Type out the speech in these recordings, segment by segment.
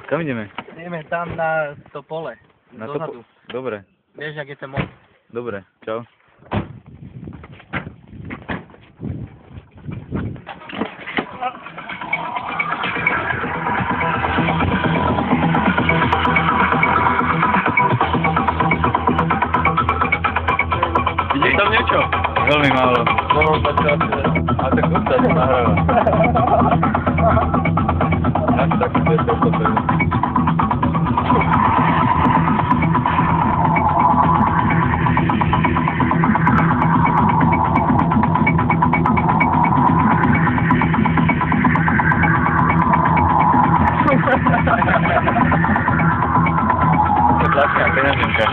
Kam ideme? Ideme tam na to pole. Na to Dozadu. Dobre, Vieš, jak je ten most? dobre, čau. Vidíš tam niečo? Veľmi málo. No, tak A tak dosta to nahráva. Tak to je to pevné. To tlačná peňaženka.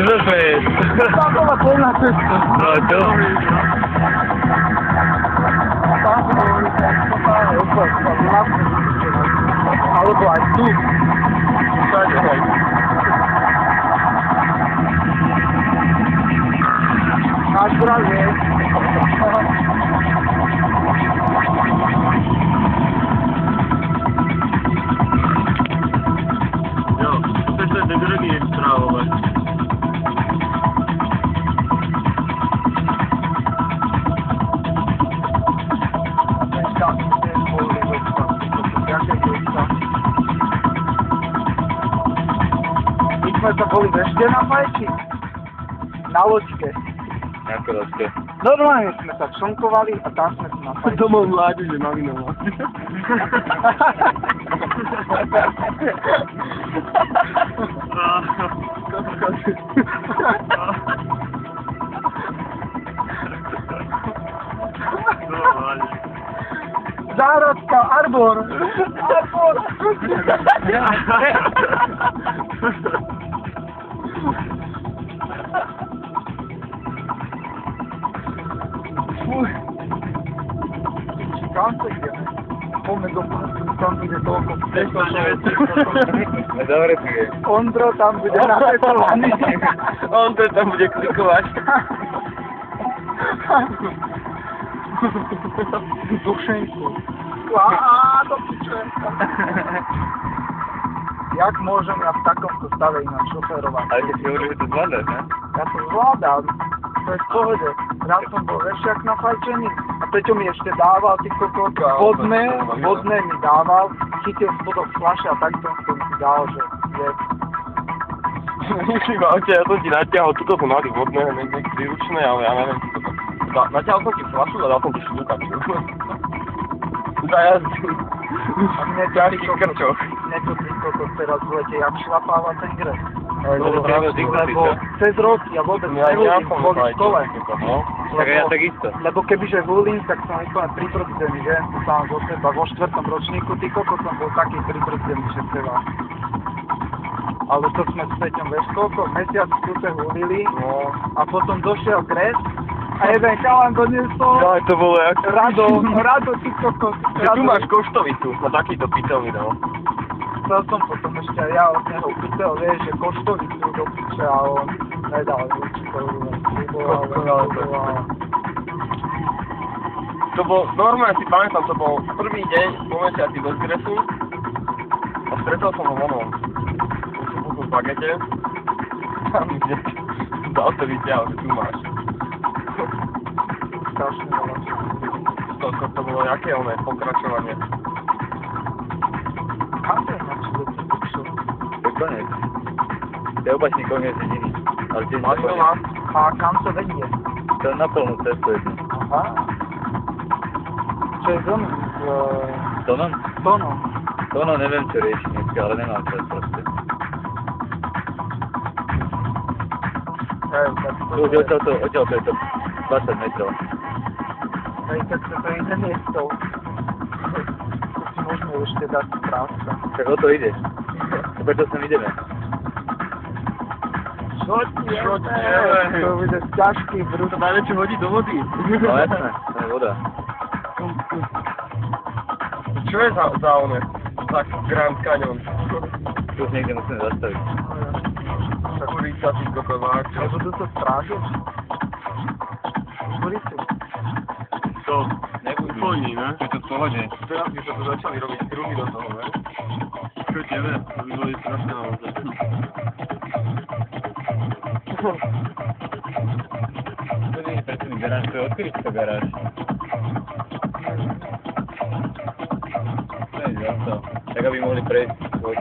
Co to je? Tam bola plná cesta. No čo? Tam boli totálne úplne alebo aj tu. Máš zdravie. Jo, to je degradý extrávové. My sme sa boli ešte na fajči. Na loďke. Ako loďke? Normálne sme sa člnkovali a tam sme sa na fajči. Domov mládeže Malinova. Zárodka, arbor. Arbor. Fuj. Kam sa ideme? Poďme do parku, tam bude toľko Dobre tu je. Ondro tam bude napetovaný. Ondro tam bude klikovať. Dušenku. Do piče. Jak môžem ja v takomto stave ináč šoférovať? Ale keď si hovoríš, že to zvládaš, ne? Ja to zvládam. To je v pohode. Raz som bol ešte na fajčení a Peťo mi ešte dával, ty kokot, vodné mi dával, chytil spodok fľaše a takto som si dal, že je. Myslím, aute, ja som ti natiahol, tuto som mali vodné, niekde príručné, ale ja neviem, či to tak. Natiahol som ti fľašu a dal som ti šľúkať. Za jazdu. A mne ťažký krčoch. Mne to ty kokot teraz v lete, jak šlapáva ten gref. Lebo cez roky ja vôbec nevolím kvôli škole. Tak ja takisto. Lebo kebyže volím, tak som úplne pribrzdený, že? Sám zo seba. Vo 4. ročníku, ty kokot som bol taký pribrzdený, že seba. Ale to sme s Peťom, vieš koľko? Mesiac v kuse hulili a potom došiel kres a jeden chalan doniesol Ja, to bolo jak... Rado, ty kokot. Tu máš koštovicu na takýto pitový, no. Chcel som potom ešte aj ja od neho pýtal, vieš, že koštovicu do piče a on nedal určitovu. To bol, normálne si pamätám, to bol prvý deň po mesiaci bez gresu a stretol som ho vonom. V bagete. Tam kde dal to vyťahol, že tu máš. Strašne veľa. To bolo jaké oné pokračovanie. Kam to je nači do piču? To je konec. To je opačný koniec jediný. Ale tiež Máš to doma? A kam to vedie? To je na plnú cestu jednu. Aha. Čo je zónu? Tonon? Tónom. Tono neviem, čo rieši dneska, ale nemám čas proste. Hej, tak to Tu už odtiaľ to je to 20 metrov. Hej, tak to je iné miesto. Tu si môžeme ešte dať práca. Tak o to ideš. Prečo sem ideme? Čo ti je? To bude ťažký brud. To najväčšie hodí do vody. No jasné, to je voda. Čo je za oné? Tak Grand Canyon. Tu už niekde musíme zastaviť. Kurica, ty kokováč. Nebudú to strážiť? Kuricu. to Nebudú. koní, ne? Je to v pohode. Teraz by sa to začali robiť kruhy do toho, ne? Čo tebe? To by boli strašné naozaj. To nie je predtým garáž, to je odkedy to garáž. To je zase. Tak aby mohli prejsť,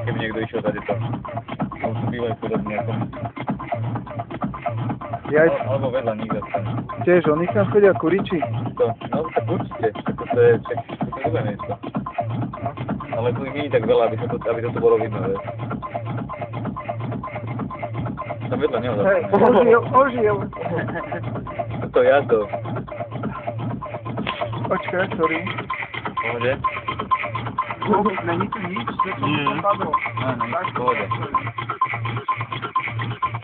keby niekto išiel tady to. Alebo sú bývajú podobne ako my. Alebo vedľa nich zase. Tiež, oni tam chodia kuriči. To, no tak určite, ako to je dobré miesto. Ale tu ich nie je tak veľa, aby to tu bolo vidno, vieš. Tam vedľa neho zase. Ožil. To je jazdo. Počkaj, sorry. Pohode? Není tu nič, že to Nie. padlo. Áno, v pohode.